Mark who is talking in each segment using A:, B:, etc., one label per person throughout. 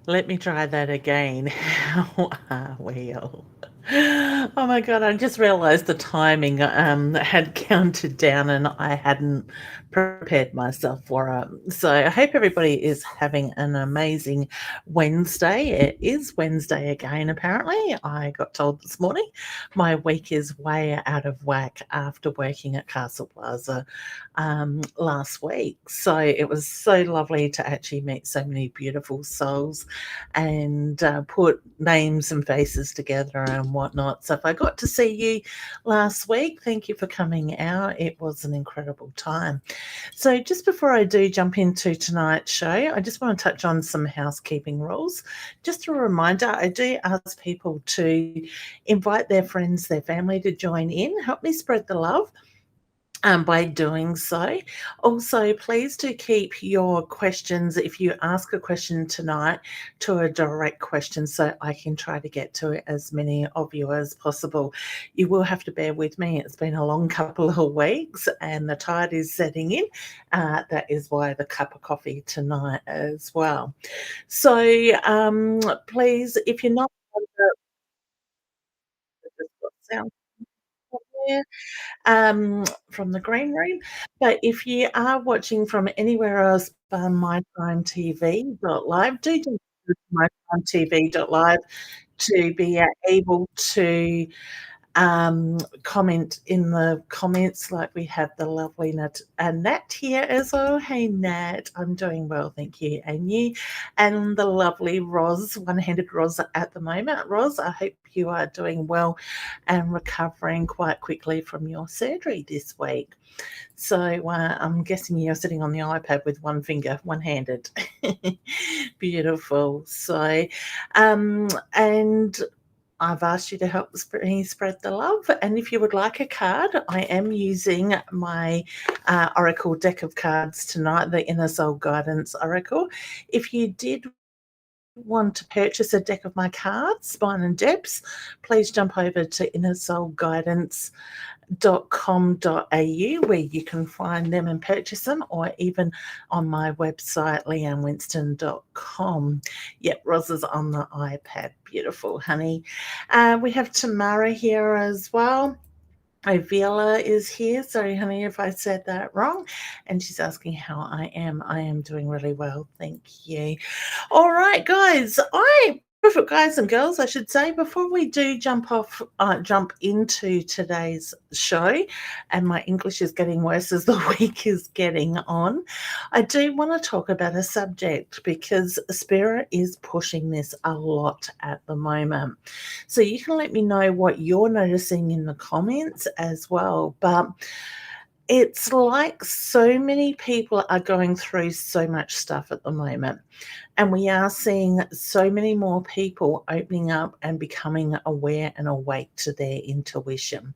A: Let me try that again. How are we all? Oh my god, I just realized the timing, had counted down and I hadn't prepared myself for it. So I hope everybody is having an amazing Wednesday. It is Wednesday again, apparently. I got told this morning my week is way out of whack after working at Castle Plaza last week. So it was so lovely to actually meet so many beautiful souls and put names and faces together and whatnot. So if I got to see you last week, thank you for coming out. It was an incredible time. So just before I do jump into tonight's show, I just want to touch on some housekeeping rules. Just a reminder, I do ask people to invite their friends, their family to join in, help me spread the love by doing so. Also, please do keep your questions, if you ask a question tonight, to a direct question so I can try to get to as many of you as possible. You will have to bear with me. It's been a long couple of weeks and the tide is setting in. That is why the cup of coffee tonight as well. So please, if you're not sound there, from the green room. But if you are watching from anywhere else but myprimetv.live, do go to myprimetv.live to be able to comment in the comments, like we have the lovely Nat here as well. Hey Nat, I'm doing well, thank you. And you, and the lovely Roz, one-handed Roz at the moment. Roz, I hope you are doing well and recovering quite quickly from your surgery this week. So I'm guessing you're sitting on the iPad with one finger, one-handed. Beautiful. So, and I've asked you to help me spread the love. And if you would like a card, I am using my Oracle deck of cards tonight, the Inner Soul Guidance Oracle. If you did want to purchase a deck of my cards, mine and Deb's, please jump over to innersoulguidance.com.au where you can find them and purchase them, or even on my website leannewinston.com. Yep, Roz is on the iPad. Beautiful, honey. We have Tamara here as well. Ovila is here. Sorry, honey, if I said that wrong. And she's asking how I am. I am doing really well. Thank you. All right, guys. Perfect guys and girls, I should say, before we do jump into today's show, and my English is getting worse as the week is getting on, I do want to talk about a subject because Spirit is pushing this a lot at the moment. So you can let me know what you're noticing in the comments as well. But it's like so many people are going through so much stuff at the moment. And we are seeing so many more people opening up and becoming aware and awake to their intuition.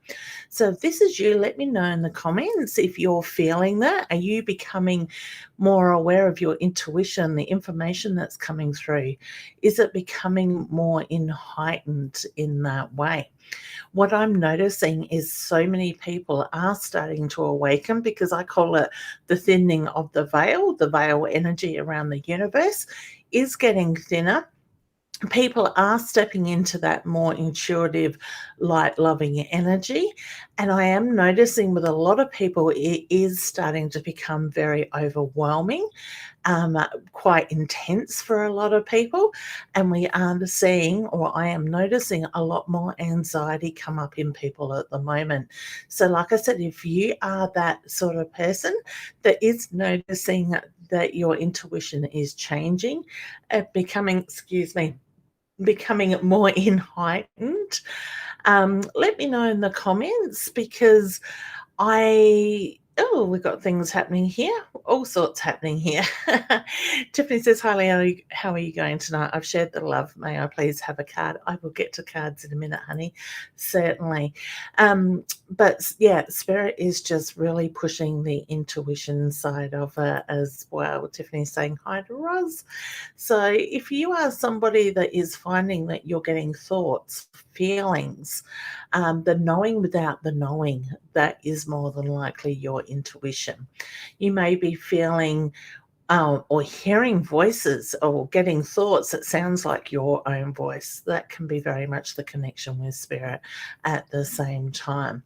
A: So if this is you, let me know in the comments if you're feeling that. Are you becoming more aware of your intuition, the information that's coming through? Is it becoming more heightened in that way? What I'm noticing is so many people are starting to awaken, because I call it the thinning of the veil energy around the universe is getting thinner. People are stepping into that more intuitive, light loving energy. And I am noticing with a lot of people, it is starting to become very overwhelming, quite intense for a lot of people. And we are seeing, or I am noticing, a lot more anxiety come up in people at the moment. So, like I said, if you are that sort of person that is noticing that your intuition is changing, becoming more heightened, let me know in the comments, because we've got things happening here, all sorts happening here. Tiffany says, hi, Leanne, how are you going tonight? I've shared the love. May I please have a card? I will get to cards in a minute, honey. Certainly. But yeah, Spirit is just really pushing the intuition side of it as well. Tiffany's saying hi to Roz. So if you are somebody that is finding that you're getting thoughts, feelings, the knowing without the knowing, that is more than likely your intuition. You may be feeling or hearing voices or getting thoughts that sounds like your own voice. That can be very much the connection with spirit at the same time.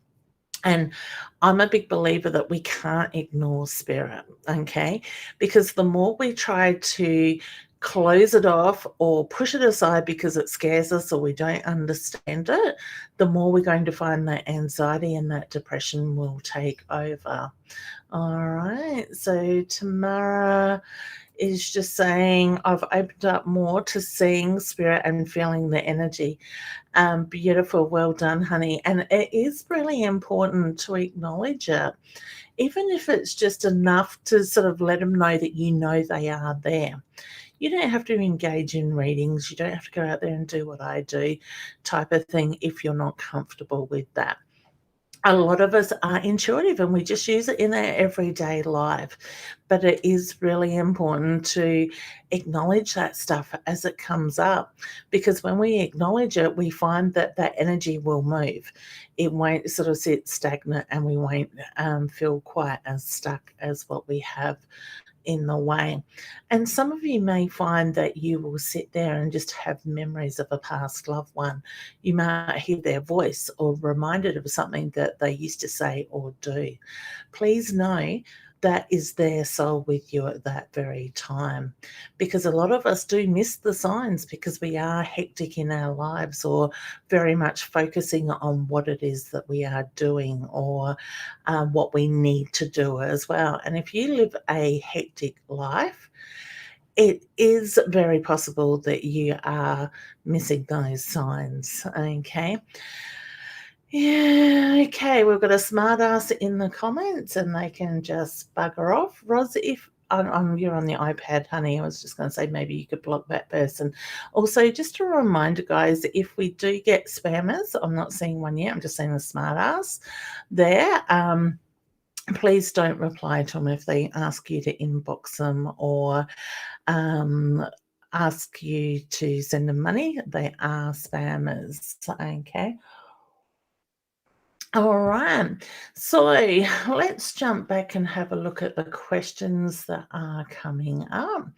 A: And I'm a big believer that we can't ignore spirit, okay? Because the more we try to close it off or push it aside because it scares us or we don't understand it, the more we're going to find that anxiety and that depression will take over. All right. So Tamara is just saying, I've opened up more to seeing spirit and feeling the energy. Beautiful. Well done, honey. And it is really important to acknowledge it, even if it's just enough to sort of let them know that you know they are there. You don't have to engage in readings. You don't have to go out there and do what I do type of thing if you're not comfortable with that. A lot of us are intuitive and we just use it in our everyday life. But it is really important to acknowledge that stuff as it comes up, because when we acknowledge it, we find that that energy will move. It won't sort of sit stagnant, and we won't feel quite as stuck as what we have in the way. And some of you may find that you will sit there and just have memories of a past loved one. You might hear their voice or reminded of something that they used to say or do. Please know that is their soul with you at that very time, because a lot of us do miss the signs because we are hectic in our lives or very much focusing on what it is that we are doing or what we need to do as well. And if you live a hectic life, it is very possible that you are missing those signs, okay? Yeah, okay, we've got a smart ass in the comments and they can just bugger off. Ros, if you're on the iPad, honey, I was just going to say maybe you could block that person. Also, just a reminder, guys, if we do get spammers, I'm not seeing one yet, I'm just seeing the smart ass there. Please don't reply to them if they ask you to inbox them or ask you to send them money. They are spammers, okay? All right. So let's jump back and have a look at the questions that are coming up.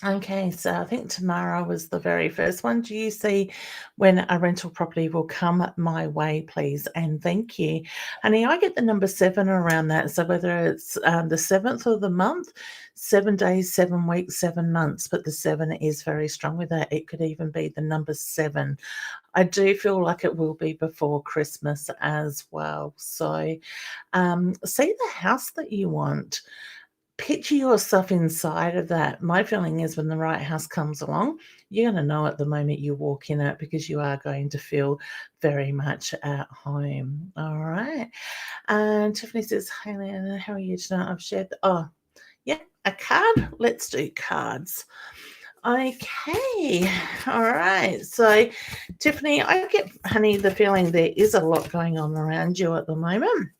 A: Okay, so I think Tamara was the very first one. Do you see when a rental property will come my way, please? And thank you. Honey, I get the number 7 around that. So whether it's the 7th of the month, 7 days, 7 weeks, 7 months, but the 7 is very strong with that. It could even be the number 7. I do feel like it will be before Christmas as well. So see the house that you want. Picture yourself inside of that. My feeling is when the right house comes along, you're going to know it the moment you walk in it, because you are going to feel very much at home. All right. And Tiffany says, "Hey, Leanne, how are you tonight? I've shared." Yeah, a card. Let's do cards. Okay. All right. So, Tiffany, I get, honey, the feeling there is a lot going on around you at the moment.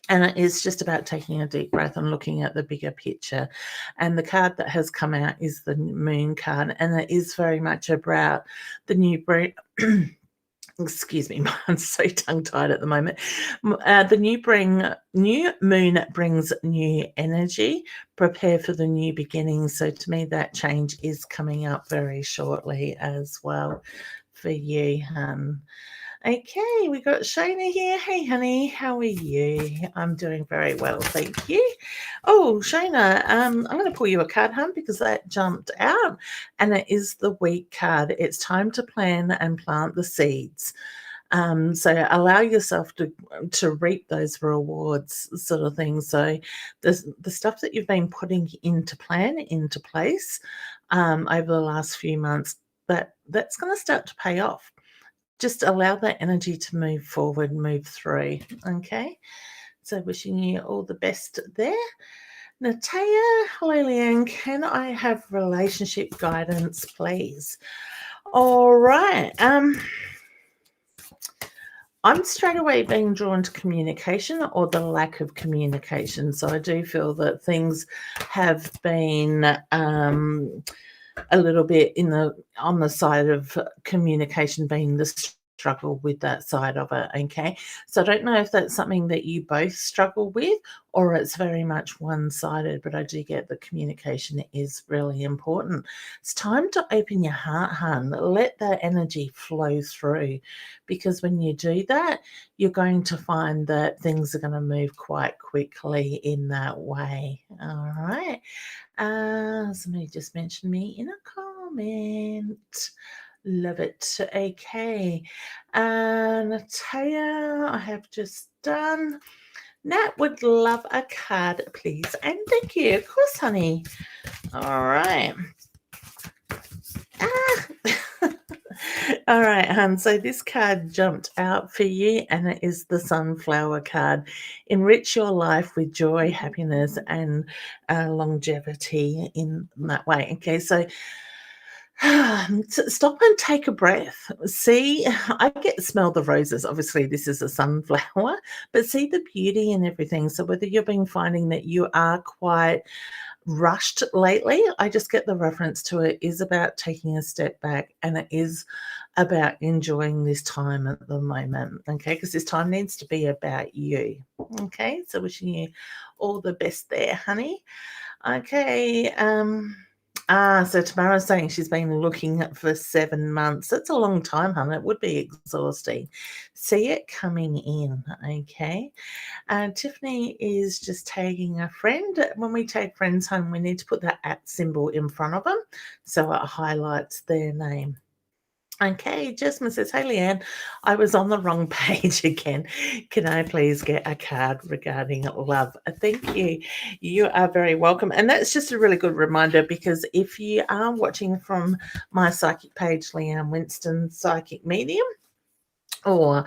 A: And it is just about taking a deep breath and looking at the bigger picture. And the card that has come out is the Moon card. And it is very much about the new excuse me, I'm so tongue-tied at the moment. The new moon brings new energy. Prepare for the new beginning. So to me, that change is coming up very shortly as well for you, hun. Okay, we got Shona here. Hey, honey, how are you? I'm doing very well, thank you. Oh, Shona, I'm going to pull you a card, hun, because that jumped out, and it is the Week card. It's time to plan and plant the seeds. So allow yourself to reap those rewards, sort of thing. So the stuff that you've been putting into place over the last few months, that's going to start to pay off. Just allow that energy to move forward, move through. Okay. So wishing you all the best there. Natea, hello, Leanne. Can I have relationship guidance, please? All right. I'm straight away being drawn to communication or the lack of communication. So I do feel that things have been a little bit on the side of communication being the struggle with that side of it, okay? So I don't know if that's something that you both struggle with or it's very much one-sided, but I do get the communication is really important. It's time to open your heart, hun. Let that energy flow through, because when you do that, you're going to find that things are going to move quite quickly in that way. All right. Somebody just mentioned me in a comment. Love it. Okay. Natalia, I have just done. Nat would love a card, please. And thank you. Of course, honey. All right. All right, hun. So this card jumped out for you, and it is the Sunflower card. Enrich your life with joy, happiness, and longevity in that way. Okay, so stop and take a breath. See, I get smell the roses. Obviously, this is a sunflower, but see the beauty in everything. So whether you've been finding that you are quite rushed lately, I just get the reference to it is about taking a step back, and it is about enjoying this time at the moment, okay? Because this time needs to be about you, okay? So wishing you all the best there, honey. Okay, so Tamara's saying she's been looking for 7 months. That's a long time, hun. It would be exhausting. See it coming in, okay? Tiffany is just tagging a friend. When we tag friends home, we need to put that @ symbol in front of them so it highlights their name. Okay, Jasmine says, hey, Leanne, I was on the wrong page again. Can I please get a card regarding love? Thank you. You are very welcome. And that's just a really good reminder, because if you are watching from my psychic page, Leanne Winston Psychic Medium, or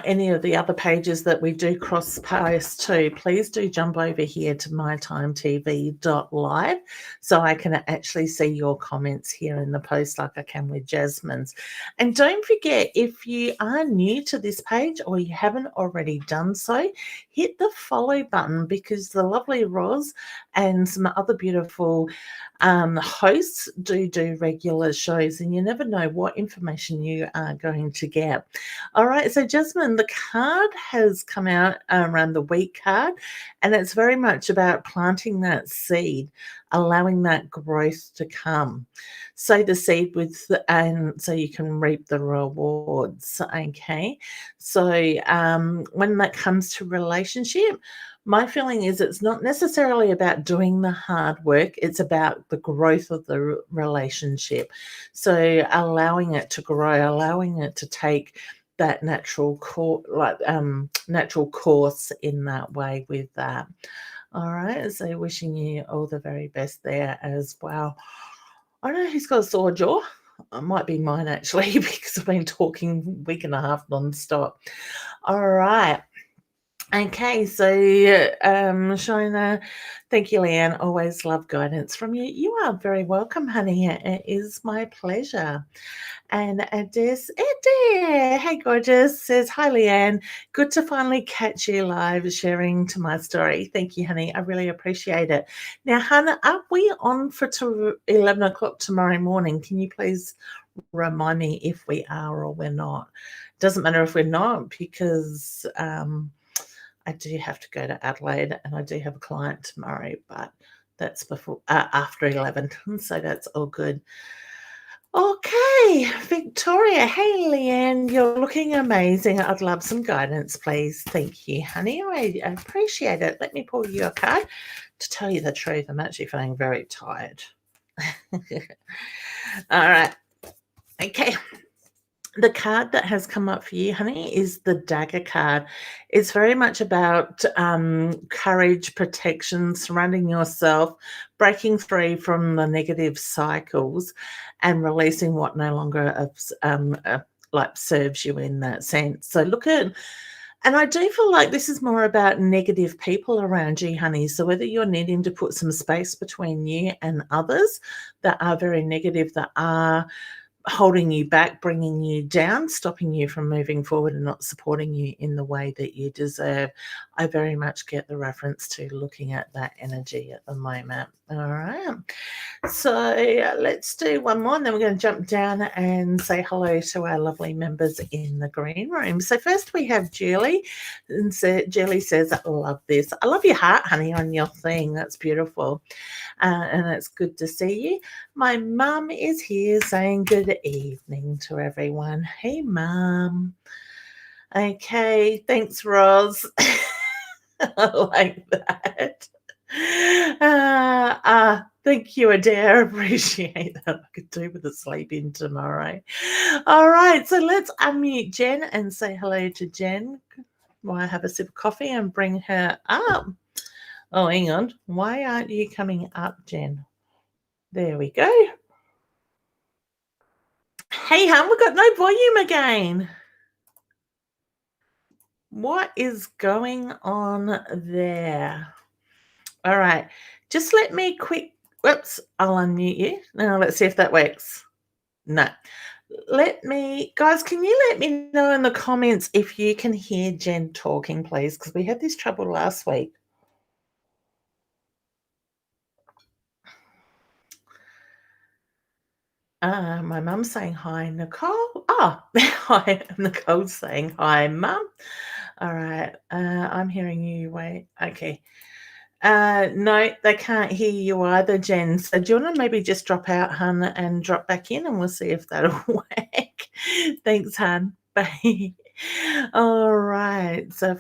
A: any of the other pages that we do cross post to, please do jump over here to mytimetv.live so I can actually see your comments here in the post like I can with Jasmine's. And don't forget, if you are new to this page or you haven't already done so, hit the follow button, because the lovely Roz and some other beautiful hosts do regular shows, and you never know what information you are going to get. All right, so Jasmine, the card has come out around the week card, and it's very much about planting that seed, allowing that growth to come. Sow the seed and so you can reap the rewards. Okay, so when that comes to relationship, my feeling is it's not necessarily about doing the hard work, it's about the growth of the relationship. So allowing it to grow, allowing it to take that natural course in that way with that. All right, so wishing you all the very best there as well. I don't know who's got a sore jaw. It might be mine actually, because I've been talking week and a half non-stop. All right. Okay, so Shona, thank you, Leanne. Always love guidance from you. You are very welcome, honey. It is my pleasure. And Adair, hey gorgeous, says, hi Leanne. Good to finally catch you live sharing to my story. Thank you, honey. I really appreciate it. Now, Hannah, are we on for 11 o'clock tomorrow morning? Can you please remind me if we are or we're not? Doesn't matter if we're not, because I do have to go to Adelaide and I do have a client tomorrow, but that's after 11, so that's all good. Okay, Victoria. Hey, Leanne, you're looking amazing. I'd love some guidance, please. Thank you, honey. I appreciate it. Let me pull you a card. To tell you the truth, I'm actually feeling very tired. All right. Okay. The card that has come up for you, honey, is the Dagger card. It's very much about courage, protection, surrounding yourself, breaking free from the negative cycles, and releasing what no longer serves you in that sense. So and I do feel like this is more about negative people around you, honey. So whether you're needing to put some space between you and others that are very negative, that are holding you back, bringing you down, stopping you from moving forward and not supporting you in the way that you deserve. I very much get the reference to looking at that energy at the moment. All right. So let's do one more, and then we're going to jump down and say hello to our lovely members in the green room. So first we have Julie, and Julie says, "I love this. I love your heart, honey, on your thing. That's beautiful, and it's good to see you." My mum is here saying good evening to everyone. Hey, mum. Okay, thanks, Roz. I like that. Thank you, Adair. Appreciate that. I could do with a sleep in tomorrow. All right, so let's unmute Jen and say hello to Jen while I have a sip of coffee and bring her up. Oh, hang on. Why aren't you coming up, Jen? There we go. Hey, hon, we've got no volume again. What is going on there? All right, just let me whoops, I'll unmute you. Now let's see if that works. No. Guys, can you let me know in the comments if you can hear Jen talking, please? Because we had this trouble last week. My mum's saying hi, Nicole. Oh, hi, Nicole's saying hi, mum. All right, I'm hearing you. Wait, okay. No, they can't hear you either, Jen. So do you want to maybe just drop out, hun, and drop back in, and we'll see if that'll work. Thanks, hun. Bye. All right. So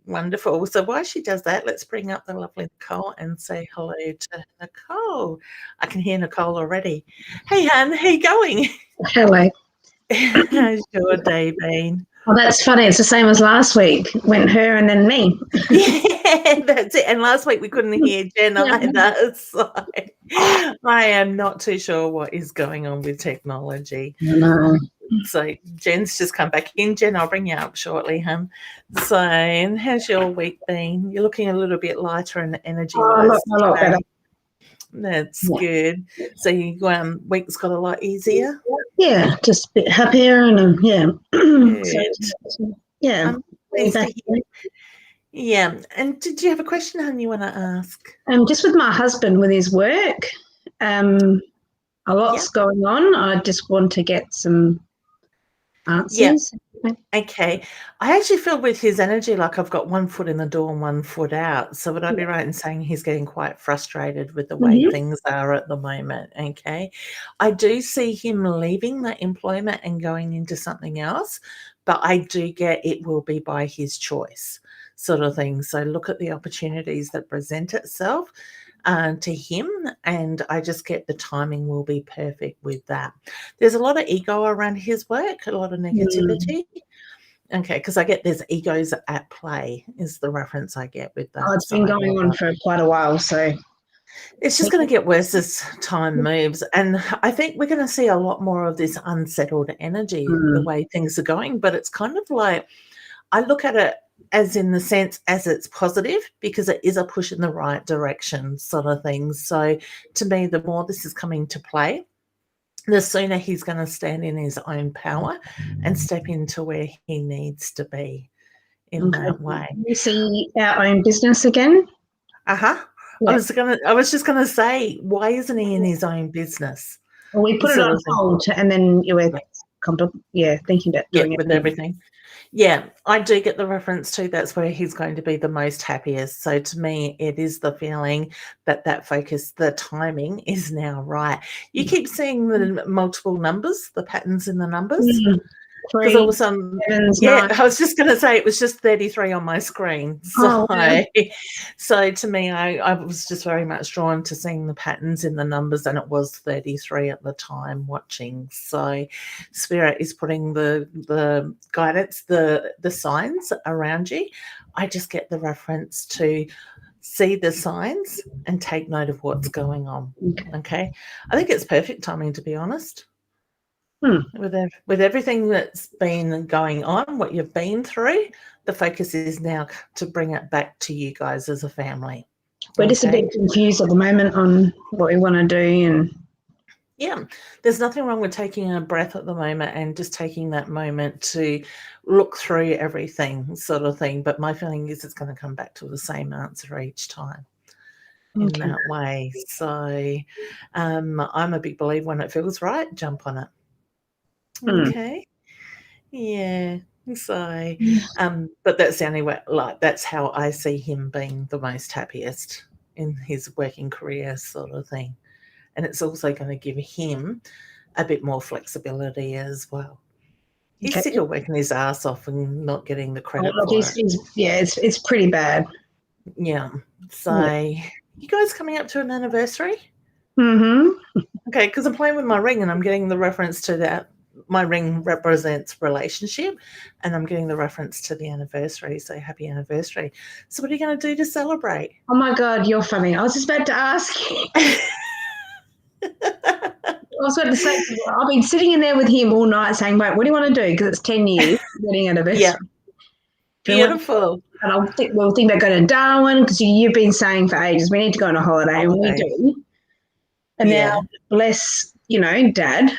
A: wonderful. So while she does that, let's bring up the lovely Nicole and say hello to Nicole. I can hear Nicole already. Hey, hun, how you going?
B: Hello.
A: How's your day been?
B: Well, that's funny. It's the same as last week. Went her and then me.
A: Yeah, that's it. And last week we couldn't hear Jen either. So I am not too sure what is going on with technology.
B: No.
A: So Jen's just come back in. Jen, I'll bring you up shortly, hun. So, and how's your week been? You're looking a little bit lighter and energy-wise.
B: A lot better.
A: That's good. So your week's got a lot easier?
B: Yeah, just a bit happier and
A: Good.
B: Yeah.
A: Yeah. And did you have a question, hon, you want to ask?
B: Just with my husband, with his work, a lot's going on. I just want to get some answers.
A: Yeah. Okay. I actually feel with his energy like I've got one foot in the door and one foot out. So would I be right in saying he's getting quite frustrated with the way things are at the moment? Okay. I do see him leaving that employment and going into something else, but I do get it will be by his choice, sort of thing. So look at the opportunities that present itself to him, and I just get the timing will be perfect with that. There's a lot of ego around his work, a lot of negativity. Okay, because I get there's egos at play is the reference I get with that.
B: Oh, it's been going on for quite a while, so
A: it's just going to get worse as time moves. And I think we're going to see a lot more of this unsettled energy, the way things are going. But it's kind of like, I look at it as in the sense as it's positive because it is a push in the right direction sort of thing. So to me, the more this is coming to play, the sooner he's going to stand in his own power and step into where he needs to be in that way.
B: We see our own business again.
A: Yeah. I was just gonna say, why isn't he in his own business?
B: Well, we put it on hold, and then you were thinking about doing it
A: with everything. Yeah, I do get the reference to that's where he's going to be the most happiest. So to me, it is the feeling that focus, the timing is now right. You keep seeing the multiple numbers, the patterns in the numbers. Because all of a sudden, I was just going to say it was just 33 on my screen. So, so to me, I was just very much drawn to seeing the patterns in the numbers, and it was 33 at the time watching. So Spirit is putting the guidance, the signs around you. I just get the reference to see the signs and take note of what's going on. Okay. I think it's perfect timing, to be honest. With everything that's been going on, what you've been through, the focus is now to bring it back to you guys as a family.
B: We're just a bit confused at the moment on what we want to do.
A: Yeah, there's nothing wrong with taking a breath at the moment and just taking that moment to look through everything sort of thing. But my feeling is it's going to come back to the same answer each time. in that way. So I'm a big believer when it feels right, jump on it. Okay. Yeah. So, but that's the only way, like, that's how I see him being the most happiest in his working career, sort of thing. And it's also going to give him a bit more flexibility as well. He's sick of working his ass off and not getting the credit for it.
B: It's pretty bad.
A: Yeah. So, you guys coming up to an anniversary?
B: Mm-hmm.
A: Okay, because I'm playing with my ring and I'm getting the reference to that. My ring represents relationship, and I'm getting the reference to the anniversary. So happy anniversary. So what are you going to do to celebrate?
B: Oh my God, you're funny. I was just about to ask you. I was about to say, I've been sitting in there with him all night saying, wait, what do you want to do? Because it's 10 years wedding anniversary.
A: Yeah. Beautiful.
B: And we'll think about going to Darwin, because you've been saying for ages we need to go on a holiday, and we do. And now, bless, Dad,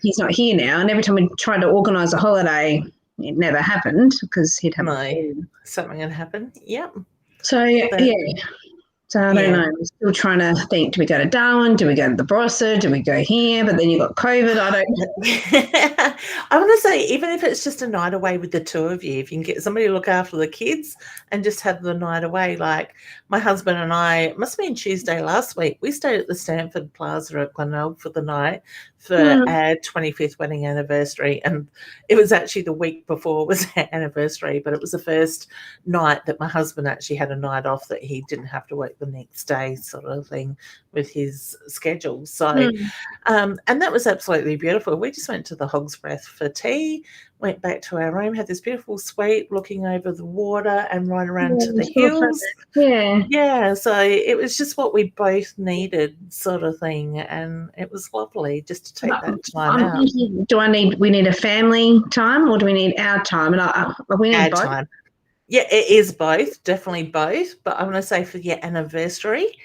B: he's not here now, and every time we tried to organise a holiday, it never happened because he'd have
A: something had happened. Yep.
B: So so I don't know. I'm still trying to think, do we go to Darwin? Do we go to the Barossa? Do we go here? But then you've got COVID. I don't know.
A: I want to say, even if it's just a night away with the two of you, if you can get somebody to look after the kids and just have the night away. Like my husband and I, it must have been Tuesday last week, we stayed at the Stanford Plaza at Glenelg for the night for our 25th wedding anniversary. And it was actually the week before was our anniversary, but it was the first night that my husband actually had a night off that he didn't have to work the next day, sort of thing, with his schedule. So, and that was absolutely beautiful. We just went to the Hog's Breath for tea, went back to our room, had this beautiful suite looking over the water and right around to the hills. Yeah. So it was just what we both needed, sort of thing. And it was lovely just to take that time out.
B: We need a family time, or do we need our time? And we need
A: our
B: both.
A: Time. Yeah, it is both, definitely both. But I want to say for your anniversary,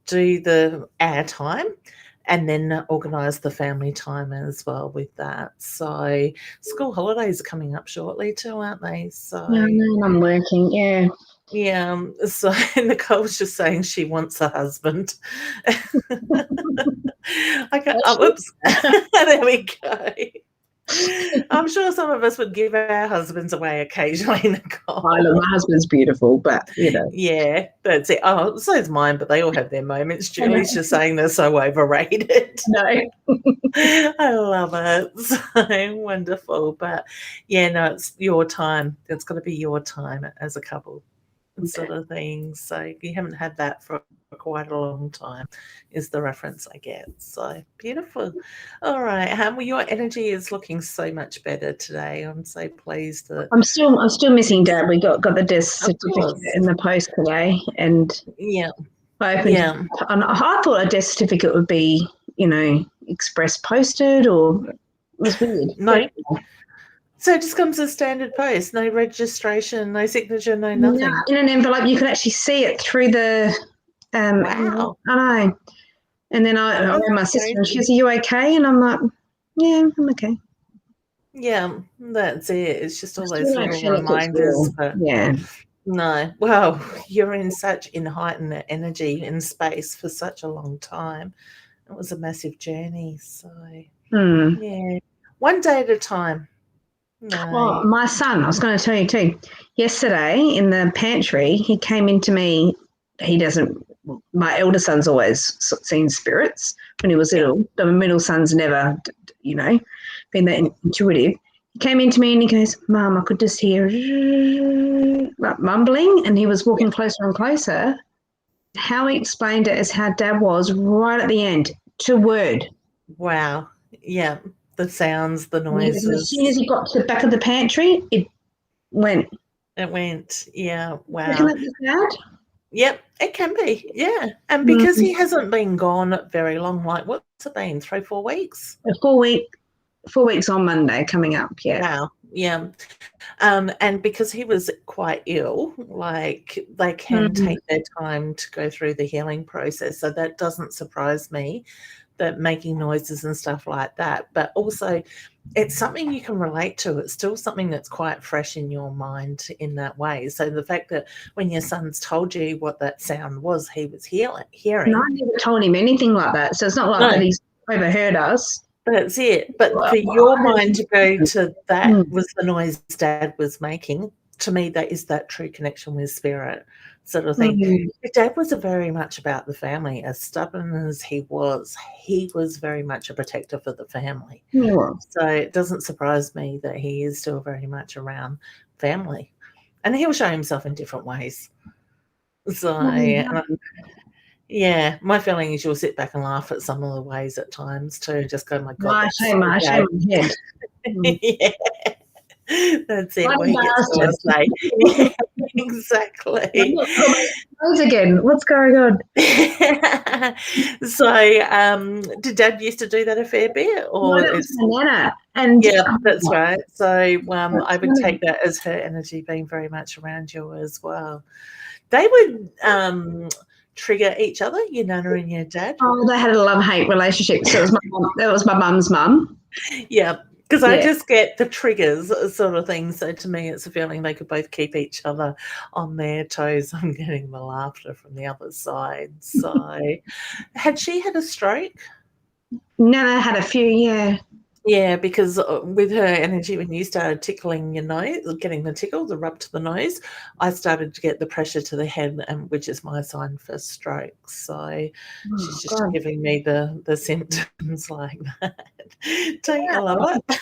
A: do our time and then organise the family time as well with that. So school holidays are coming up shortly too, aren't they? So
B: I'm working,
A: Yeah. So Nicole's just saying she wants a husband. I go, whoops. There we go. I'm sure some of us would give our husbands away occasionally, Nicole.
B: My husband's beautiful, but
A: Yeah, that's it. Oh, so is mine, but they all have their moments. Julie's just saying they're so overrated.
B: No.
A: I love it. So wonderful. But no, it's your time. It's got to be your time as a couple, sort of thing. So you haven't had that for quite a long time is the reference I get. So beautiful. All right. Well, your energy is looking so much better today. I'm so pleased that
B: I'm still missing Dad. We got the death certificate in the post today, and I opened and I thought a death certificate would be, express posted, or it was weird.
A: No. So it just comes as standard post, no registration, no signature, no nothing.
B: No, in an envelope, you could actually see it through the.
A: Wow.
B: I know. And then I rang my sister, and she goes, "Are you okay?" And I'm like, "Yeah, I'm okay."
A: Yeah, that's it. It's just all those little reminders. But no. Well, you're in heightened energy in space for such a long time. It was a massive journey. So one day at a time. No.
B: Well, my son, I was going to tell you too, yesterday in the pantry, he came into me. My elder son's always seen spirits when he was little. The middle son's never, been that intuitive. He came into me and he goes, "Mum, I could just hear like mumbling," and he was walking closer and closer. How he explained it is how Dad was right at the end, to word.
A: Wow. Yeah. The sounds, the noises.
B: And as soon as he got to the back of the pantry, it went.
A: It went. Yeah. Wow.
B: Can that be bad?
A: Yep, it can be. Yeah. And because he hasn't been gone very long, like what's it been, 3-4 weeks?
B: 4 weeks on Monday coming up. Yeah.
A: Wow. Yeah. And because he was quite ill, like they can take their time to go through the healing process. So that doesn't surprise me. that making noises and stuff like that, but also it's something you can relate to. It's still something that's quite fresh in your mind in that way. So the fact that when your son's told you what that sound was, he was hearing.
B: No, I never told him anything like that. So it's not like that he's overheard us.
A: That's it. But for your mind to go to that was the noise Dad was making, to me, that is that true connection with spirit sort of thing. Your dad was very much about the family. As stubborn as he was very much a protector for the family.
B: Yeah.
A: So it doesn't surprise me that he is still very much around family. And he'll show himself in different ways. So, yeah, my feeling is you'll sit back and laugh at some of the ways at times too. Just go, my God.
B: Shame my head.
A: Yeah. That's it. What he gets to say. Yeah, exactly.
B: Again, what's going on?
A: So, did Dad used to do that a fair bit, or
B: it's my nana? And
A: yeah, that's right. So, I would take that as her energy being very much around you as well. They would trigger each other, your nana and your dad.
B: Oh, they had a love-hate relationship. So that was my mum's mum.
A: Yeah. Because I just get the triggers sort of thing. So to me, it's a feeling they could both keep each other on their toes. I'm getting the laughter from the other side. So had she had a stroke?
B: Nana had a few, yeah.
A: Yeah, because with her energy, when you started tickling your nose, getting the tickle, the rub to the nose, I started to get the pressure to the head, and which is my sign for stroke. So she's just giving me the symptoms like that. Don't you love it?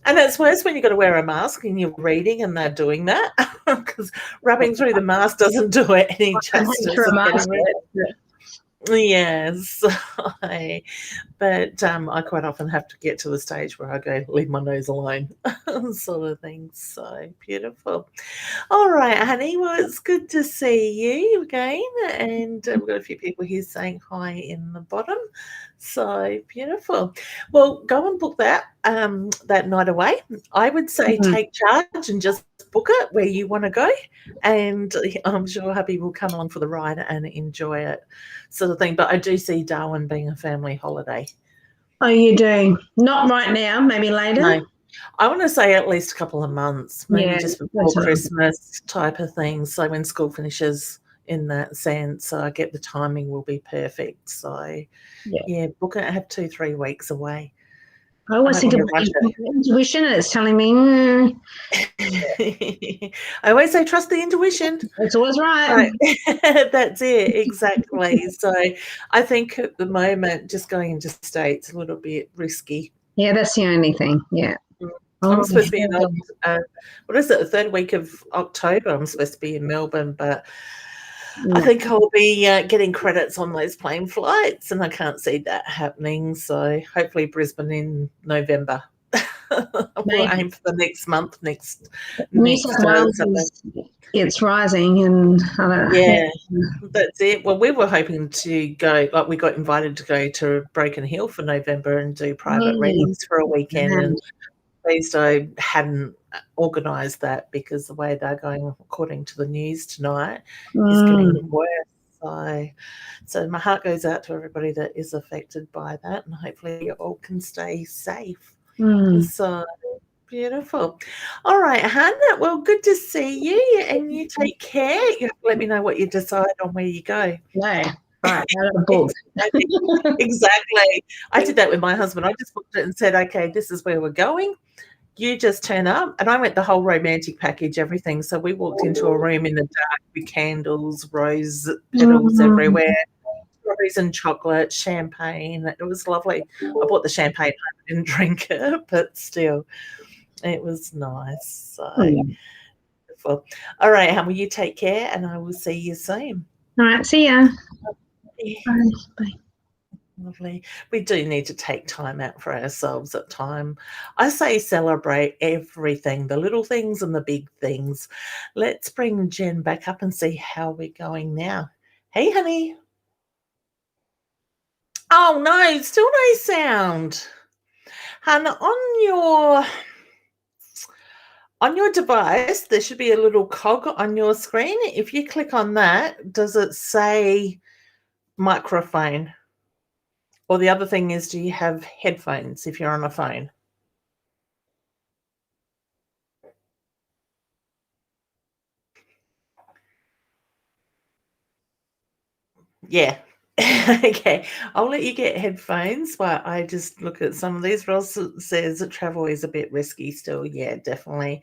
A: And it's worse when you've got to wear a mask and you're reading and they're doing that, because rubbing through the mask doesn't do it any justice. Yes, but I quite often have to get to the stage where I go, leave my nose alone, sort of thing. So beautiful. All right, honey. Well, it's good to see you again, and we've got a few people here saying hi in the bottom. So beautiful. Well, go and book that night away. I would say take charge and just book it where you want to go, and I'm sure hubby will come along for the ride and enjoy it, sort of thing. But I do see Darwin being a family holiday.
B: Oh, you do? Not right now, maybe later?
A: No. I want to say at least a couple of months, maybe just before Christmas type of thing. So when school finishes, in that sense, so I get the timing will be perfect. So yeah, book it. I have 2-3 weeks away.
B: I always think about intuition, and it's telling me.
A: I always say trust the intuition.
B: It's always right.
A: That's it, exactly. So I think at the moment, just going into states a little bit risky.
B: Yeah, that's the only thing. Yeah.
A: I'm supposed to be in what is it, the 3rd week of October? I'm supposed to be in Melbourne, but I think I'll be getting credits on those plane flights, and I can't see that happening. So hopefully Brisbane in November. We'll aim for the next month, next
B: South Wales it's rising, and I don't know.
A: Yeah, that's it. Well, we were hoping to go, like we got invited to go to Broken Hill for November and do private readings for a weekend, and pleased I hadn't organised that, because the way they're going, according to the news tonight, is getting worse. So my heart goes out to everybody that is affected by that, and hopefully you all can stay safe. So beautiful. All right, Hannah. Well, good to see you, and you take care. You have to let me know what you decide on where you go.
B: No. Right, out of the book.
A: Exactly. I did that with my husband. I just looked at it and said, okay, this is where we're going. You just turn up. And I went the whole romantic package, everything. So we walked into a room in the dark with candles, rose petals everywhere, strawberries and chocolate, champagne. It was lovely. I bought the champagne home. I didn't drink it, but still, it was nice. So beautiful. All right, Hannah, you take care, and I will see you soon.
B: All right, see ya. Bye.
A: Lovely. We do need to take time out for ourselves at time. I say celebrate everything, the little things and the big things. Let's bring Jen back up and see how we're going now. Hey, honey. Oh, no, still no sound. Hun, on your device, there should be a little cog on your screen. If you click on that, does it say microphone? Or the other thing is, do you have headphones if you're on a phone? Yeah. Okay. I'll let you get headphones while I just look at some of these. Ross says that travel is a bit risky still. Yeah, definitely.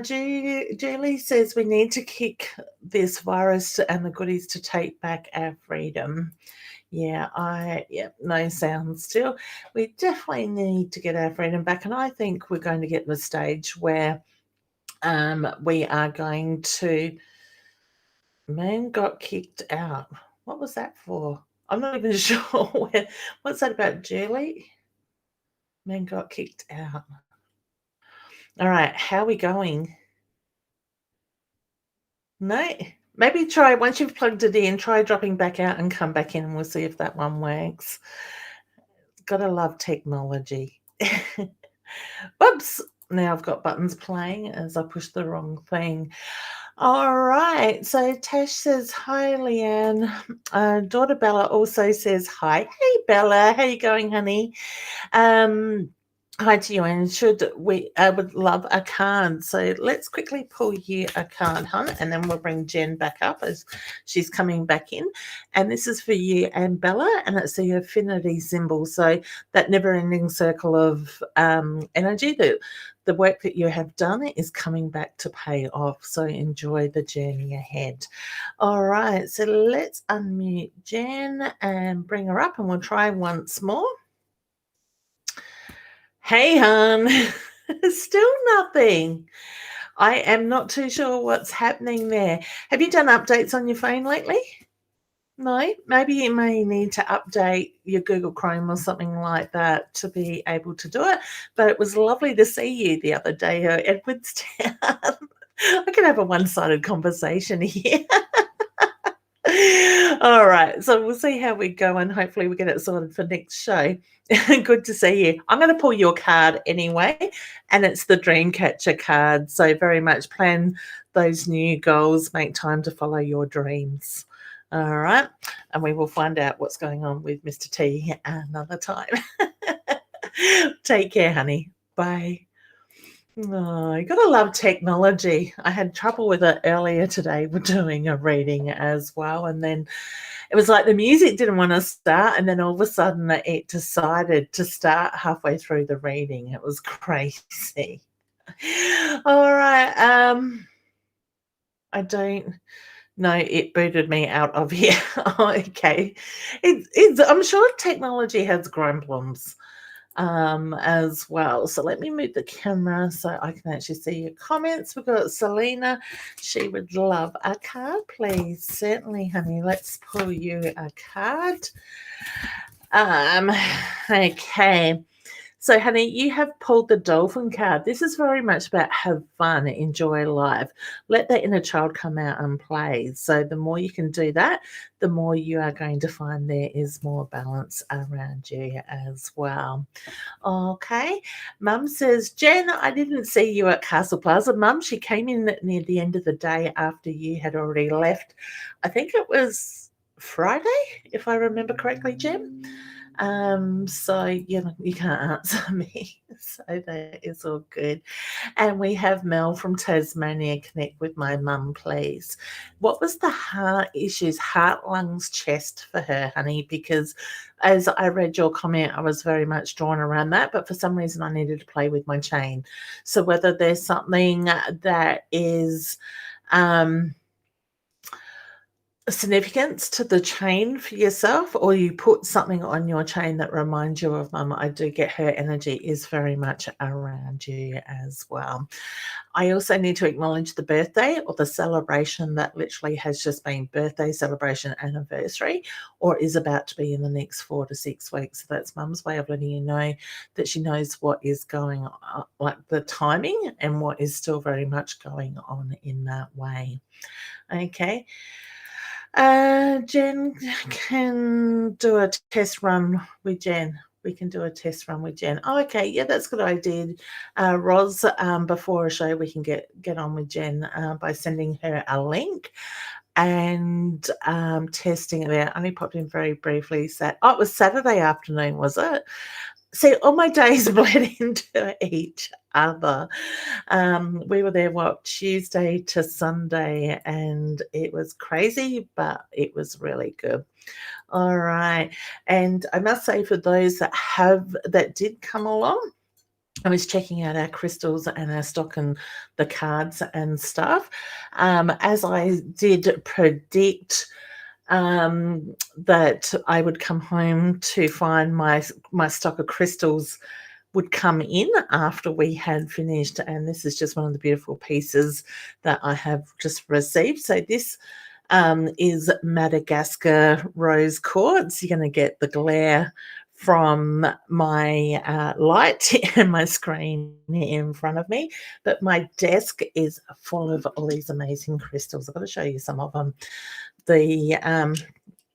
A: Julie says we need to kick this virus and the goodies to take back our freedom. Yeah, no sound still. We definitely need to get our freedom back, and I think we're going to get to a stage where we are going to. Man got kicked out. What was that for? I'm not even sure. What's that about, Julie? Man got kicked out. All right, how are we going? No, maybe try once you've plugged it in, try dropping back out and come back in, and we'll see if that one works. Gotta love technology. Whoops! Now I've got buttons playing as I push the wrong thing. All right. So Tash says hi, Leanne. Daughter Bella also says hi. Hey, Bella. How you going, honey? Hi to you, and I would love a card. So let's quickly pull you a card, hon, and then we'll bring Jen back up as she's coming back in. And this is for you and Bella, and it's the affinity symbol. So that never-ending circle of energy, that the work that you have done is coming back to pay off. So enjoy the journey ahead. All right, so let's unmute Jen and bring her up, and we'll try once more. Hey, hon. Still nothing. I am not too sure what's happening there. Have you done updates on your phone lately? No? Maybe you may need to update your Google Chrome or something like that to be able to do it. But it was lovely to see you the other day at Edwardstown. I can have a one-sided conversation here. All right, so we'll see how we go, and hopefully we get it sorted for next show. Good to see you. I'm going to pull your card anyway, and it's the Dreamcatcher card. So very much plan those new goals, make time to follow your dreams. All right, and we will find out what's going on with Mr. T another time. Take care, honey. Bye. Oh, you gotta love technology. I had trouble with it earlier today with doing a reading as well. And then it was like the music didn't want to start. And then all of a sudden it decided to start halfway through the reading. It was crazy. All right. I don't know. It booted me out of here. Okay. I'm sure technology has problems as well. So let me move the camera so I can actually see your comments. We've got Selena. She would love a card, please. Certainly, honey. Let's pull you a card. Okay. So, honey, you have pulled the Dolphin card. This is very much about have fun, enjoy life. Let the inner child come out and play. So the more you can do that, the more you are going to find there is more balance around you as well. Okay. Mum says, Jen, I didn't see you at Castle Plaza. Mum, she came in near the end of the day after you had already left. I think it was Friday, if I remember correctly, Jen. So you can't answer me. So that is all good. And we have Mel from Tasmania. Connect with my mum, please. What was the heart issues, heart, lungs, chest for her, honey? Because as I read your comment, I was very much drawn around that, but for some reason I needed to play with my chain. So whether there's something that is significance to the chain for yourself, or you put something on your chain that reminds you of mum, I do get her energy is very much around you as well. I also need to acknowledge the birthday or the celebration that literally has just been birthday, celebration, anniversary, or is about to be in the next 4 to 6 weeks. So that's mum's way of letting you know that she knows what is going on, like the timing and what is still very much going on in that way. Okay. Jen can do a test run with Jen. We can do a test run with Jen. Oh, okay. Yeah, that's a good idea. Roz, before a show, we can get on with Jen by sending her a link. and testing it out. I only popped in very briefly. It was Saturday afternoon, was it? See, all my days bled into each other. We were there, Tuesday to Sunday, and it was crazy, but it was really good. All right. And I must say, for those that did come along, I was checking out our crystals and our stock and the cards and stuff. As I did predict that I would come home to find my stock of crystals would come in after we had finished. And this is just one of the beautiful pieces that I have just received. So this is Madagascar rose quartz. You're going to get the glare from my light and my screen in front of me, but my desk is full of all these amazing crystals. I've got to show you some of them. I'm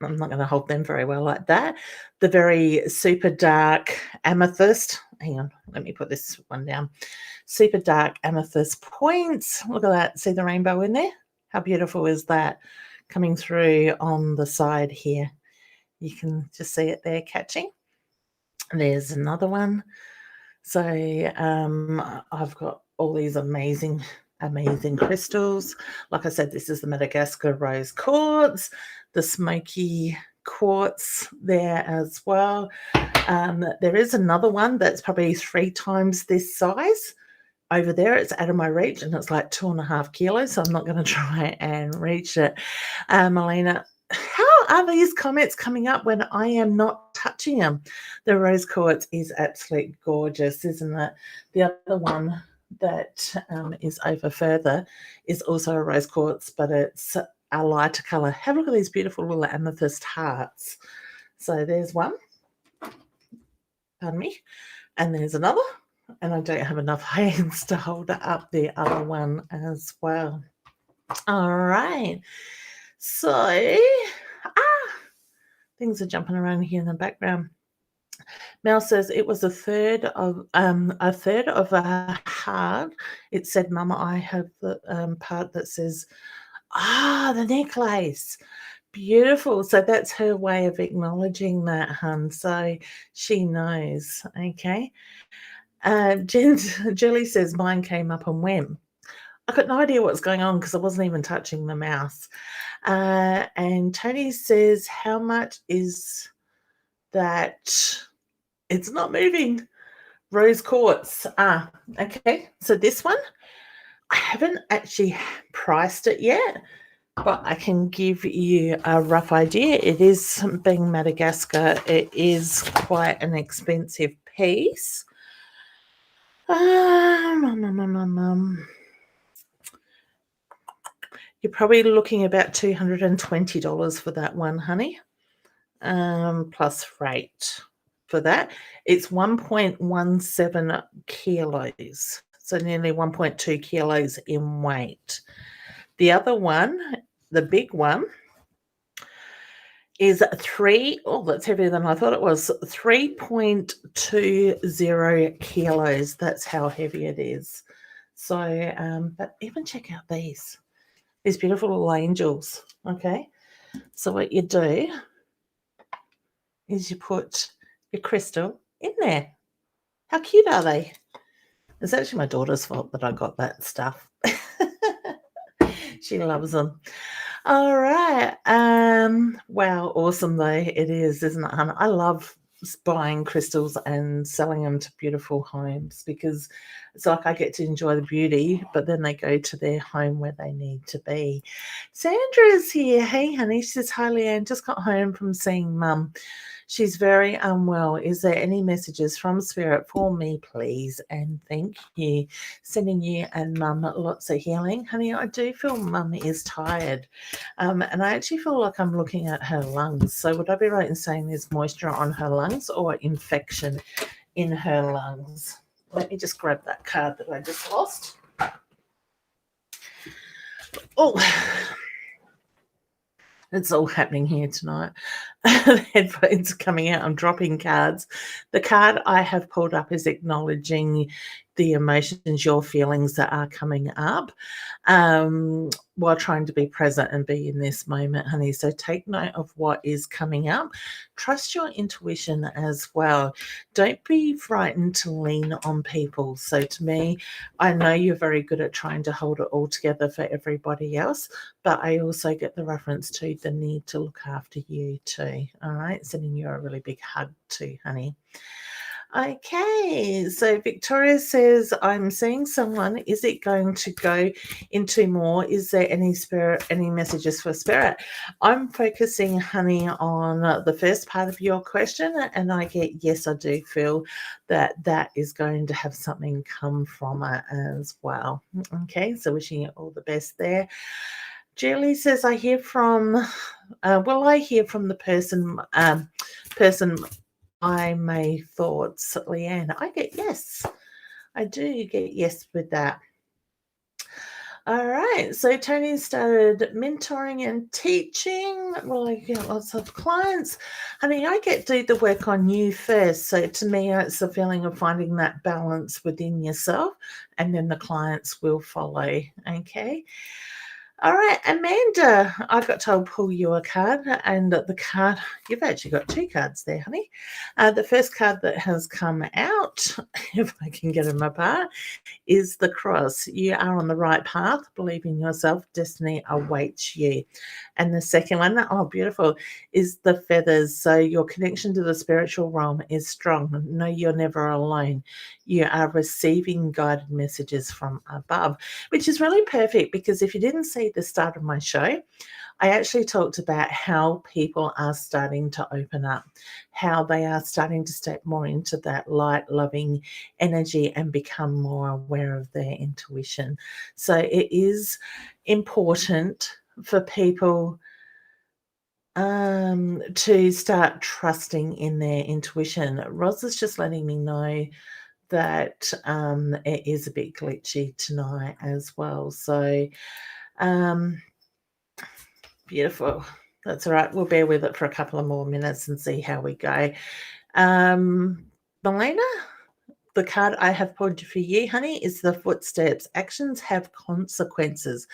A: not going to hold them very well like that. The very super dark amethyst. Hang on, let me put this one down. Super dark amethyst points. Look at that. See the rainbow in there? How beautiful is that coming through on the side here? You can just see it there catching. There's another one. So I've got all these amazing crystals. Like I said, this is the Madagascar rose quartz, the smoky quartz there as well. There is another one that's probably 3 times this size. Over there, it's out of my reach, and it's like 2.5 kilos, so I'm not going to try and reach it. Melina, how are these comments coming up when I am not touching them? The rose quartz is absolutely gorgeous, isn't it? The other one that is over further is also a rose quartz, but it's a lighter color. Have a look at these beautiful little amethyst hearts. So there's one. Pardon me. And there's another. And I don't have enough hands to hold up the other one as well. All right. So, things are jumping around here in the background. Mel says it was a third of a heart. It said, Mama, I have the part that says, the necklace. Beautiful. So that's her way of acknowledging that, hun. So she knows. Okay. Julie says mine came up and went. I got no idea what's going on because I wasn't even touching the mouse. And Tony says, how much is that? It's not moving. Rose quartz. Okay. So this one, I haven't actually priced it yet, but I can give you a rough idea. It is, being Madagascar, it is quite an expensive piece. You're probably looking about $220 for that one, honey, plus freight for that. It's 1.17 kilos, so nearly 1.2 kilos in weight. The other one, the big one, is that's heavier than I thought it was, 3.20 kilos. That's how heavy it is. So, but even check out these beautiful little angels. Okay. So what you do is you put your crystal in there. How cute are they? It's actually my daughter's fault that I got that stuff. She loves them. All right. Wow, awesome though it is, isn't it, Hannah? I love buying crystals and selling them to beautiful homes because it's like I get to enjoy the beauty, but then they go to their home where they need to be. Sandra's here. Hey, honey. She says, hi, Leanne. Just got home from seeing Mum. She's very unwell. Is there any messages from Spirit for me, please? And thank you. Sending you and Mum lots of healing. Honey, I do feel Mum is tired. And I actually feel like I'm looking at her lungs. So would I be right in saying there's moisture on her lungs or infection in her lungs? Let me just grab that card that I just lost. Oh, it's all happening here tonight. The headphones are coming out. I'm dropping cards. The card I have pulled up is acknowledging the emotions, your feelings that are coming up. while trying to be present and be in this moment, honey. So take note of what is coming up. Trust your intuition as well. Don't be frightened to lean on people. So to me, I know you're very good at trying to hold it all together for everybody else, but I also get the reference to the need to look after you too. All right, sending you a really big hug too, honey. Okay, so Victoria says, I'm seeing someone. Is it going to go into more? Is there any messages for spirit? I'm focusing, honey, on the first part of your question, and I get, yes, I do feel that is going to have something come from it as well. Okay, so wishing you all the best there. Julie says, I hear from, I hear from the person I may thoughts, Leanne. I get yes. I do get yes with that. All right. So Tony started mentoring and teaching. Well, I get lots of clients. Honey, I get do the work on you first. So to me, it's the feeling of finding that balance within yourself, and then the clients will follow. Okay. All right, Amanda, I got told pull you a card, and the card, you've actually got two cards there, honey. The first card that has come out, if I can get them apart, is the cross. You are on the right path. Believe in yourself. Destiny awaits you. And the second one, oh, beautiful, is the feathers. So your connection to the spiritual realm is strong. No, you're never alone. You are receiving guided messages from above, which is really perfect, because if you didn't see the start of my show, I actually talked about how people are starting to open up, how they are starting to step more into that light, loving energy and become more aware of their intuition. So it is important for people to start trusting in their intuition. Roz is just letting me know that it is a bit glitchy tonight as well. So beautiful. That's all right. We'll bear with it for a couple of more minutes and see how we go. Melina, the card I have pulled for you, honey, is the footsteps. Actions have consequences.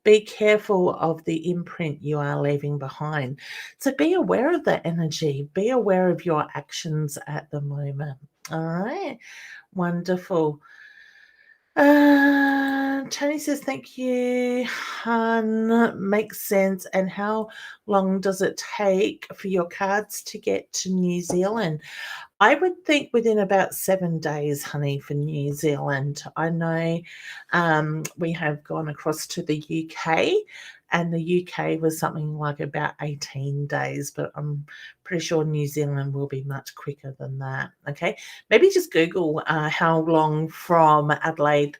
A: Be careful of the imprint you are leaving behind. So be aware of that energy. Be aware of your actions at the moment. All right. Wonderful. Tony says, thank you, hun. Makes sense. And how long does it take for your cards to get to New Zealand? I would think within about 7 days, honey, for New Zealand. I know we have gone across to the UK, and the UK was something like about 18 days, but I'm pretty sure New Zealand will be much quicker than that. Okay, maybe just Google how long from Adelaide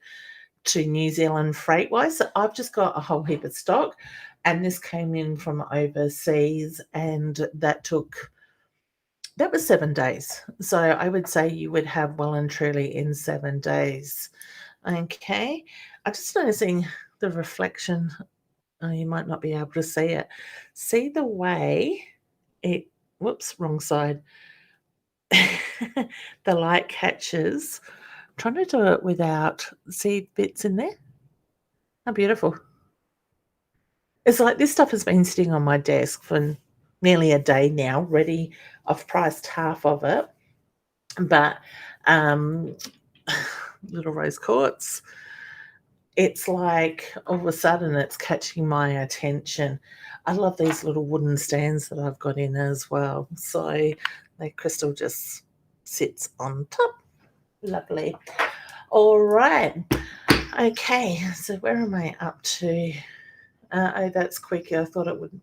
A: to New Zealand freight wise. So I've just got a whole heap of stock, and this came in from overseas, and that was 7 days. So I would say you would have well and truly in 7 days. Okay. I'm just noticing the reflection. Oh, you might not be able to see it. See the way it, whoops, wrong side. The light catches. I'm trying to do it without seed bits in there. How beautiful. It's like this stuff has been sitting on my desk for nearly a day now, ready. I've priced half of it, but little rose quartz, it's like all of a sudden it's catching my attention. I love these little wooden stands that I've got in as well. So the crystal just sits on top. Lovely. All right. Okay, so where am I up to? Oh, that's quick. I thought it would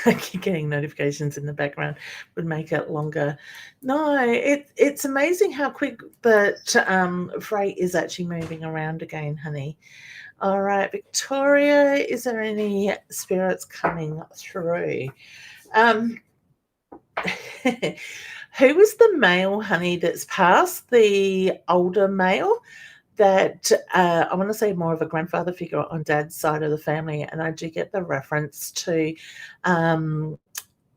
A: I keep getting notifications in the background, would make it longer. No, it's amazing how quick that freight is actually moving around again, honey. All right, Victoria, is there any spirits coming through? Who was the male, honey, that's passed? The older male that I want to say more of a grandfather figure on dad's side of the family, and I do get the reference to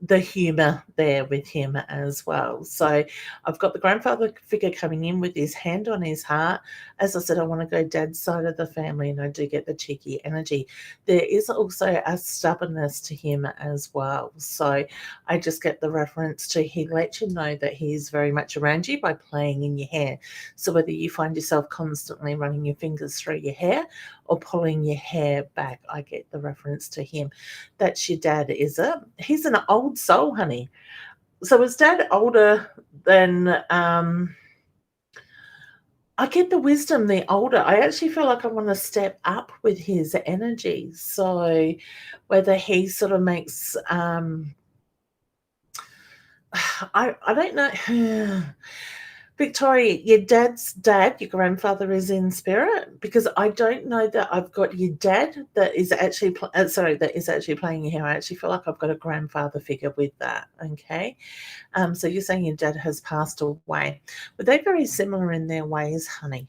A: the humor there with him as well. So I've got the grandfather figure coming in with his hand on his heart. As I said, I want to go dad's side of the family, and I do get the cheeky energy. There is also a stubbornness to him as well. So I just get the reference to he lets you know that he's very much around you by playing in your hair. So whether you find yourself constantly running your fingers through your hair or pulling your hair back, I get the reference to him. That's your dad, is it? He's an old soul, honey. So is dad older than I get the wisdom, the older. I actually feel like I want to step up with his energy. So whether he sort of makes I don't know. Victoria, your dad's dad, your grandfather is in spirit, because I don't know that I've got your dad that is actually that is actually playing your hair. I actually feel like I've got a grandfather figure with that. Okay, so you're saying your dad has passed away. Were they very similar in their ways, honey?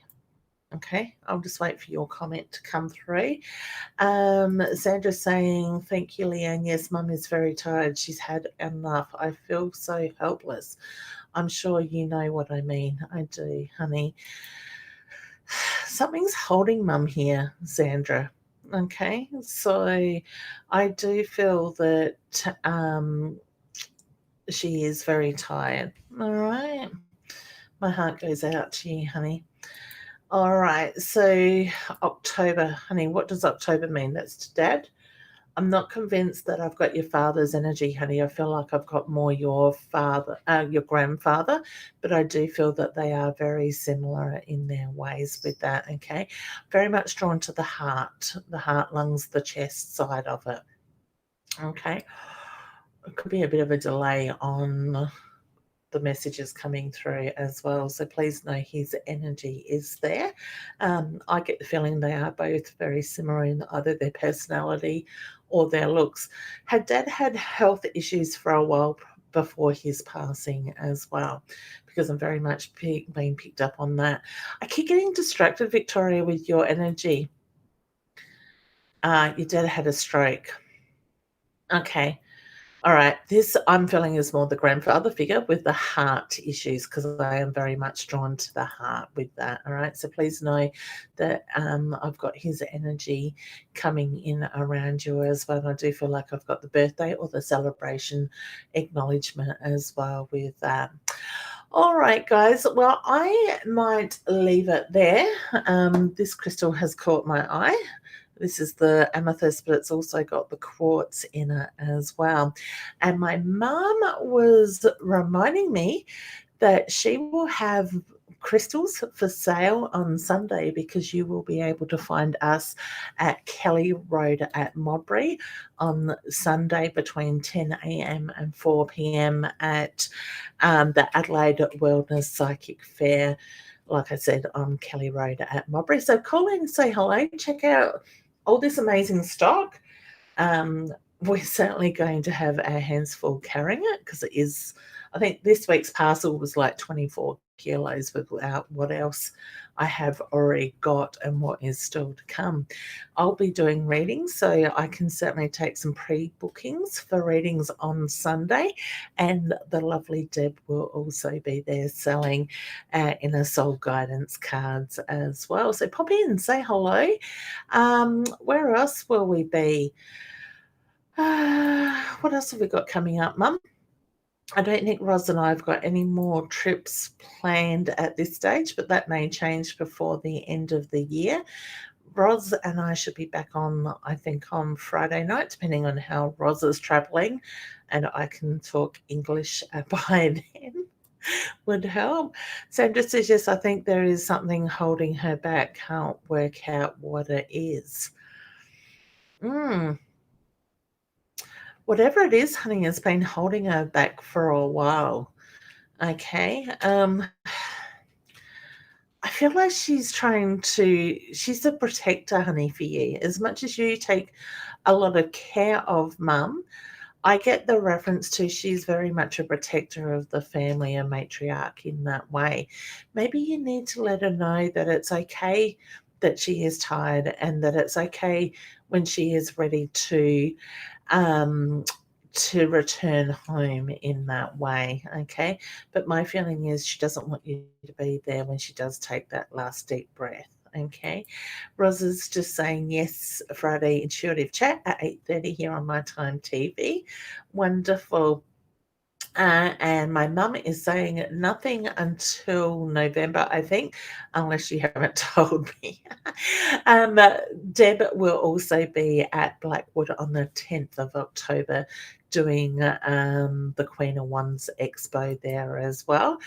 A: Okay, I'll just wait for your comment to come through. Sandra's saying, thank you, Leanne. Yes, Mum is very tired. She's had enough. I feel so helpless. I'm sure you know what I mean. I do, honey. Something's holding Mum here, Sandra. Okay, so I do feel that she is very tired. All right. My heart goes out to you, honey. All right, so October, honey, what does October mean? That's to Dad. I'm not convinced that I've got your father's energy, honey. I feel like I've got more your father, your grandfather, but I do feel that they are very similar in their ways with that, okay? Very much drawn to the heart, lungs, the chest side of it, okay? It could be a bit of a delay on the messages coming through as well. So please know his energy is there. I get the feeling they are both very similar in either their personality or their looks. Had Dad had health issues for a while before his passing as well? Because I'm very much being picked up on that. I keep getting distracted, Victoria, with your energy. Your dad had a stroke. Okay. All right, this I'm feeling is more the grandfather figure with the heart issues, because I am very much drawn to the heart with that. All right, so please know that I've got his energy coming in around you as well. And I do feel like I've got the birthday or the celebration acknowledgement as well with that. All right, guys. Well, I might leave it there. This crystal has caught my eye. This is the amethyst, but it's also got the quartz in it as well. And my mum was reminding me that she will have crystals for sale on Sunday, because you will be able to find us at Kelly Road at Modbury on Sunday between 10 a.m. and 4 p.m. at the Adelaide Wellness Psychic Fair. Like I said, on Kelly Road at Modbury. So call in and say hello. Check out all this amazing stock. We're certainly going to have our hands full carrying it, because it is, I think this week's parcel was like 24 kilos without what else I have already got and what is still to come. I'll be doing readings, so I can certainly take some pre-bookings for readings on Sunday, and the lovely Deb will also be there selling inner soul guidance cards as well. So pop in, say hello. Where else will we be? What else have we got coming up, Mum? I don't think Roz and I have got any more trips planned at this stage, but that may change before the end of the year. Roz and I should be back on, I think, on Friday night, depending on how Roz is travelling, and I can talk English by then. Would help. Sandra says, yes, I think there is something holding her back. Can't work out what it is. Whatever it is, honey, has been holding her back for a while. Okay. I feel like she's she's a protector, honey, for you. As much as you take a lot of care of Mum, I get the reference to she's very much a protector of the family, a matriarch in that way. Maybe you need to let her know that it's okay that she is tired, and that it's okay when she is ready to to return home in that way, okay? But my feeling is she doesn't want you to be there when she does take that last deep breath, okay? Roz is just saying, yes, Friday intuitive chat at 8:30 here on My Time TV. Wonderful. And my mum is saying nothing until November, I think, unless you haven't told me. Deb will also be at Blackwood on the 10th of October doing the Queen of Wands Expo there as well.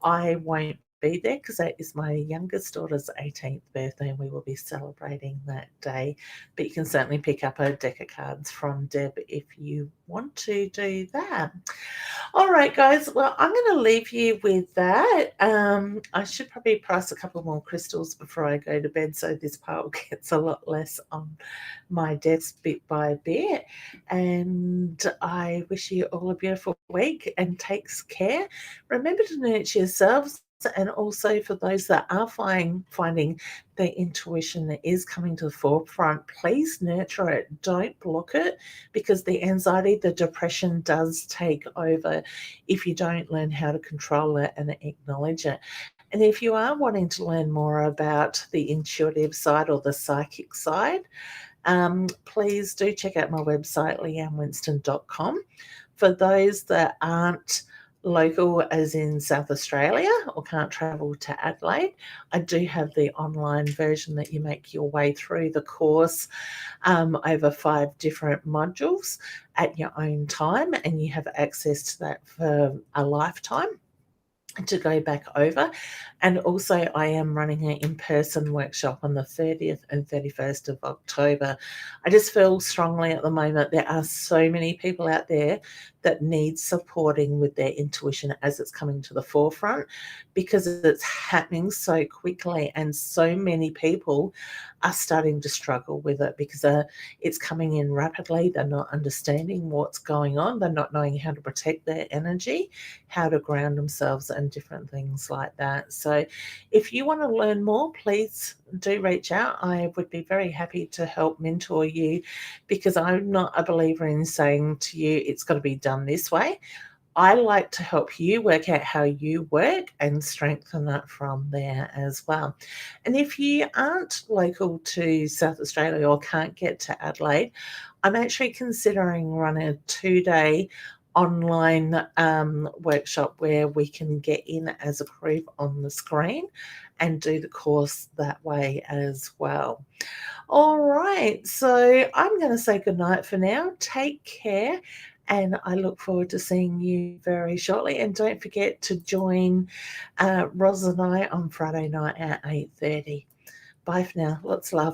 A: I won't be there because that is my youngest daughter's 18th birthday and we will be celebrating that day. But you can certainly pick up a deck of cards from Deb if you want to do that. All right, guys. Well, I'm going to leave you with that. I should probably price a couple more crystals before I go to bed so this pile gets a lot less on my desk bit by bit. And I wish you all a beautiful week and takes care. Remember to nurture yourselves. And also for those that are finding their intuition that is coming to the forefront, please nurture it. Don't block it because the anxiety, the depression does take over if you don't learn how to control it and acknowledge it. And if you are wanting to learn more about the intuitive side or the psychic side, please do check out my website, leannewinston.com. For those that aren't local as in South Australia or can't travel to Adelaide, I do have the online version that you make your way through the course over 5 different modules at your own time, and you have access to that for a lifetime to go back over. And also I am running an in-person workshop on the 30th and 31st of October. I just feel strongly at the moment there are so many people out there that need supporting with their intuition as it's coming to the forefront because it's happening so quickly and so many people are starting to struggle with it because it's coming in rapidly. They're not understanding what's going on. They're not knowing how to protect their energy, how to ground themselves and different things like that. So if you want to learn more, please do reach out. I would be very happy to help mentor you because I'm not a believer in saying to you, it's got to be done this way. I like to help you work out how you work and strengthen that from there as well. And if you aren't local to South Australia or can't get to Adelaide, I'm actually considering running a 2-day online workshop where we can get in as a group on the screen and do the course that way as well. All right, so I'm going to say goodnight for now. Take care. And I look forward to seeing you very shortly. And don't forget to join Roz and I on Friday night at 8:30. Bye for now. Lots of love.